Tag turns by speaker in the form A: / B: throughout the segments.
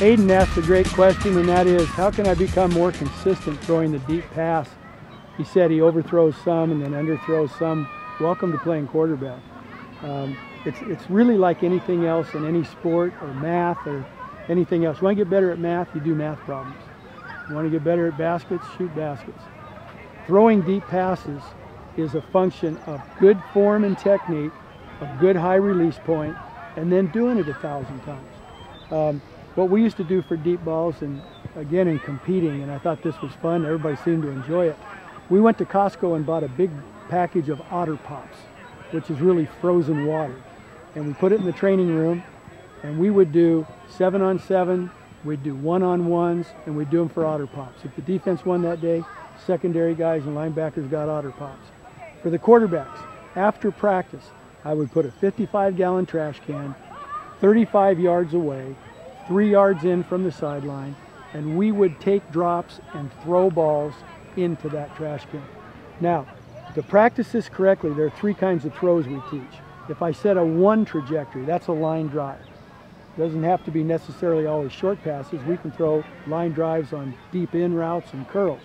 A: Aiden asked a great question, and that is, how can I become more consistent throwing the deep pass? He said he overthrows some and then underthrows some. Welcome to playing quarterback. It's really like anything else in any sport or math or anything else. You want to get better at math, you do math problems. You want to get better at baskets, shoot baskets. Throwing deep passes is a function of good form and technique, a good high release point, and then doing it 1,000 times. What we used to do for deep balls, and again in competing, and I thought this was fun, everybody seemed to enjoy it, we went to Costco and bought a big package of Otter Pops, which is really frozen water. And we put it in the training room, and we would do 7-on-7, we'd do 1-on-1s, and we'd do them for Otter Pops. If the defense won that day, secondary guys and linebackers got Otter Pops. For the quarterbacks, after practice, I would put a 55-gallon trash can 35 yards away, 3 yards in from the sideline, and we would take drops and throw balls into that trash can. Now, to practice this correctly, there are 3 kinds of throws we teach. If I set a 1 trajectory, that's a line drive. It doesn't have to be necessarily always short passes. We can throw line drives on deep in routes and curls,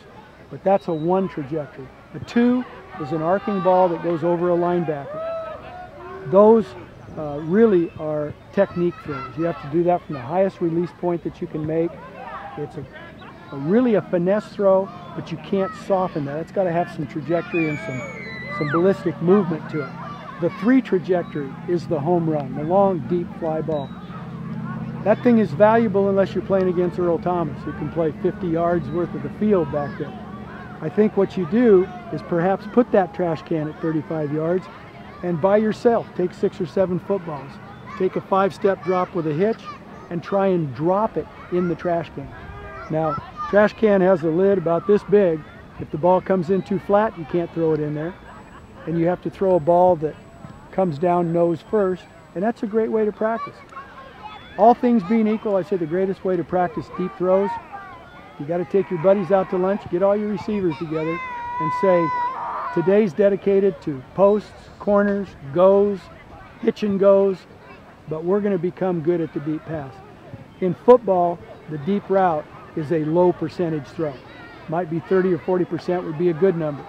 A: but that's a 1 trajectory. A 2 is an arcing ball that goes over a linebacker. Those really are technique throws. You have to do that from the highest release point that you can make. It's really a finesse throw, but you can't soften that. It's got to have some trajectory and some ballistic movement to it. The 3 trajectory is the home run, the long, deep fly ball. That thing is valuable unless you're playing against Earl Thomas, who can play 50 yards worth of the field back there. I think what you do is perhaps put that trash can at 35 yards and by yourself take 6 or 7 footballs. Take a 5-step drop with a hitch and try and drop it in the trash can. Now, trash can has a lid about this big. If the ball comes in too flat, you can't throw it in there. And you have to throw a ball that comes down nose first, and that's a great way to practice. All things being equal, I say the greatest way to practice deep throws, you got to take your buddies out to lunch, get all your receivers together, and say, today's dedicated to posts, corners, goes, hitch and goes, but we're going to become good at the deep pass. In football, the deep route is a low percentage throw. Might be 30 or 40% would be a good number.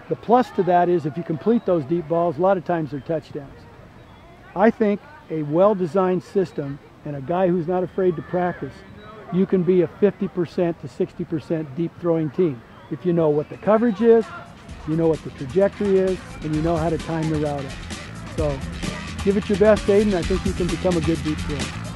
A: The plus to that is if you complete those deep balls, a lot of times they're touchdowns. I think a well-designed system and a guy who's not afraid to practice, you can be a 50% to 60% deep throwing team. If you know what the coverage is, you know what the trajectory is, and you know how to time the route up. So give it your best, Aiden. I think you can become a good deep thrower.